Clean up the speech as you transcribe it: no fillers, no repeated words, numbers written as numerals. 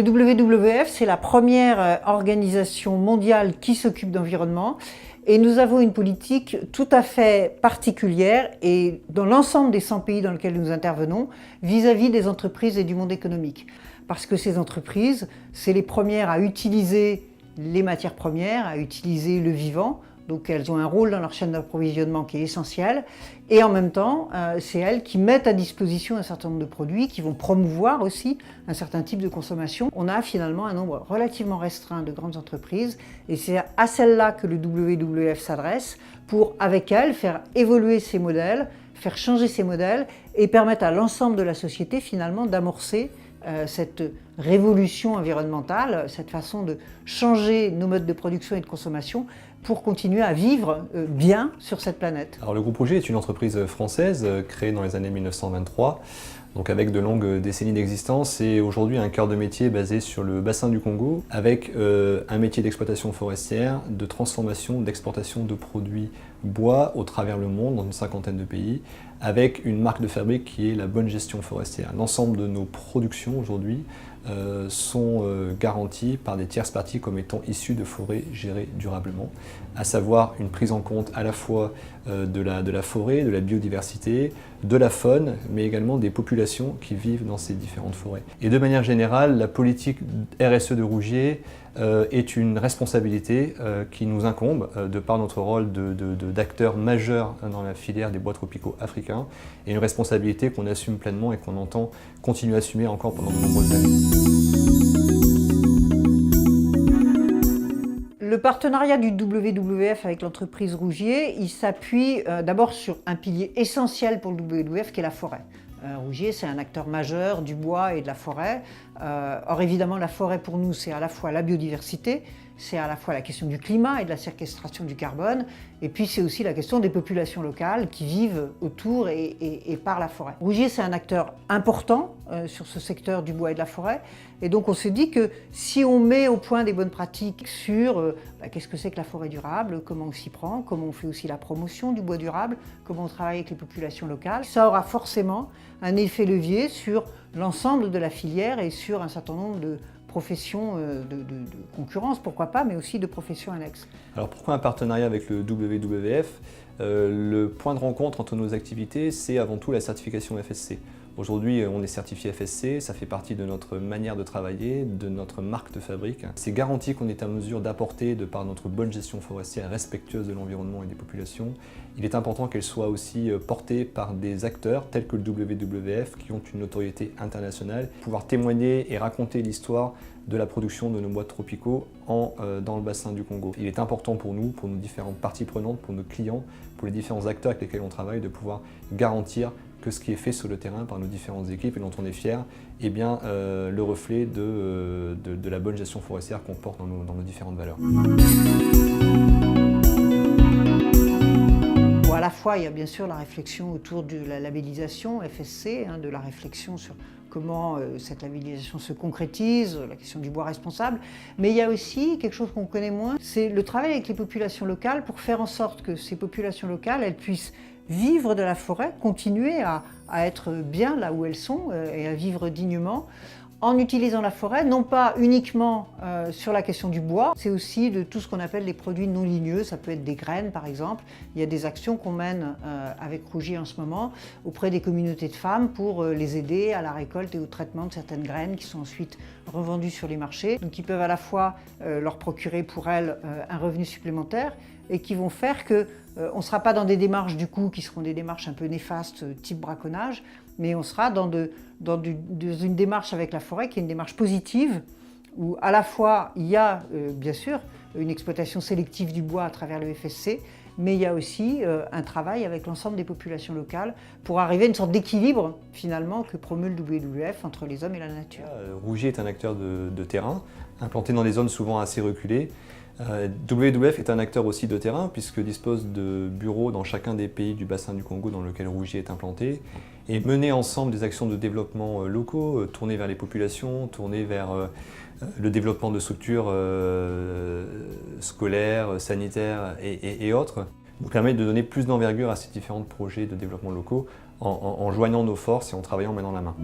Le WWF, c'est la première organisation mondiale qui s'occupe d'environnement et nous avons une politique tout à fait particulière et dans l'ensemble des 100 pays dans lesquels nous intervenons vis-à-vis des entreprises et du monde économique. Parce que ces entreprises, c'est les premières à utiliser les matières premières, à utiliser le vivant. Donc elles ont un rôle dans leur chaîne d'approvisionnement qui est essentiel. Et en même temps, c'est elles qui mettent à disposition un certain nombre de produits, qui vont promouvoir aussi un certain type de consommation. On a finalement un nombre relativement restreint de grandes entreprises et c'est à celles-là que le WWF s'adresse pour, avec elles, faire évoluer ces modèles, faire changer ces modèles et permettre à l'ensemble de la société finalement d'amorcer cette révolution environnementale, cette façon de changer nos modes de production et de consommation pour continuer à vivre bien sur cette planète. Alors le groupe Rougier est une entreprise française créée dans les années 1923, donc avec de longues décennies d'existence et aujourd'hui un cœur de métier basé sur le bassin du Congo avec un métier d'exploitation forestière, de transformation, d'exportation de produits bois au travers le monde dans une 50aine de pays avec une marque de fabrique qui est la bonne gestion forestière. L'ensemble de nos productions aujourd'hui sont garanties par des tierces parties comme étant issues de forêts gérées durablement, à savoir une prise en compte à la fois de la forêt, de la biodiversité, de la faune, mais également des populations qui vivent dans ces différentes forêts. Et de manière générale, la politique RSE de Rougier est une responsabilité qui nous incombe de par notre rôle d'acteur majeur dans la filière des bois tropicaux africains et une responsabilité qu'on assume pleinement et qu'on entend continuer à assumer encore pendant de nombreuses années. Le partenariat du WWF avec l'entreprise Rougier, il s'appuie d'abord sur un pilier essentiel pour le WWF qui est la forêt. Rougier, c'est un acteur majeur du bois et de la forêt. Or évidemment, la forêt pour nous, c'est à la fois la biodiversité, c'est à la fois la question du climat et de la séquestration du carbone, et puis c'est aussi la question des populations locales qui vivent autour et par la forêt. Rougier, c'est un acteur important sur ce secteur du bois et de la forêt, et donc on se dit que si on met au point des bonnes pratiques sur qu'est-ce que c'est que la forêt durable, comment on s'y prend, comment on fait aussi la promotion du bois durable, comment on travaille avec les populations locales, ça aura forcément un effet levier sur l'ensemble de la filière et sur un certain nombre de professions de concurrence, pourquoi pas, mais aussi de professions annexes. Alors pourquoi un partenariat avec le WWF? Le point de rencontre entre nos activités, c'est avant tout la certification FSC. Aujourd'hui, on est certifié FSC, ça fait partie de notre manière de travailler, de notre marque de fabrique. C'est garanti qu'on est en mesure d'apporter, de par notre bonne gestion forestière respectueuse de l'environnement et des populations. Il est important qu'elle soit aussi portée par des acteurs tels que le WWF qui ont une notoriété internationale, pouvoir témoigner et raconter l'histoire de la production de nos bois tropicaux dans le bassin du Congo. Il est important pour nous, pour nos différentes parties prenantes, pour nos clients, pour les différents acteurs avec lesquels on travaille, de pouvoir garantir que ce qui est fait sur le terrain par nos différentes équipes et dont on est fier est bien le reflet de la bonne gestion forestière qu'on porte dans nos différentes valeurs. À la fois, il y a bien sûr la réflexion autour de la labellisation FSC, de la réflexion sur comment cette labellisation se concrétise, la question du bois responsable, mais il y a aussi quelque chose qu'on connaît moins, c'est le travail avec les populations locales pour faire en sorte que ces populations locales, elles puissent vivre de la forêt, continuer à être bien là où elles sont et à vivre dignement, en utilisant la forêt, non pas uniquement sur la question du bois, c'est aussi de tout ce qu'on appelle les produits non ligneux, ça peut être des graines par exemple. Il y a des actions qu'on mène avec Rougier en ce moment auprès des communautés de femmes pour les aider à la récolte et au traitement de certaines graines qui sont ensuite revendues sur les marchés, donc qui peuvent à la fois leur procurer pour elles un revenu supplémentaire et qui vont faire que on ne sera pas dans des démarches du coup qui seront des démarches un peu néfastes type braconnage, mais on sera dans une démarche avec la forêt qui est une démarche positive où à la fois il y a bien sûr une exploitation sélective du bois à travers le FSC, mais il y a aussi un travail avec l'ensemble des populations locales pour arriver à une sorte d'équilibre finalement que promeut le WWF entre les hommes et la nature. Rougier est un acteur de terrain, implanté dans des zones souvent assez reculées. WWF est un acteur aussi de terrain puisque dispose de bureaux dans chacun des pays du bassin du Congo dans lequel Rougier est implanté et mener ensemble des actions de développement locaux, tourner vers les populations, tourner vers le développement de structures scolaires, sanitaires et autres, nous permet de donner plus d'envergure à ces différents projets de développement locaux en joignant nos forces et en travaillant main dans la main.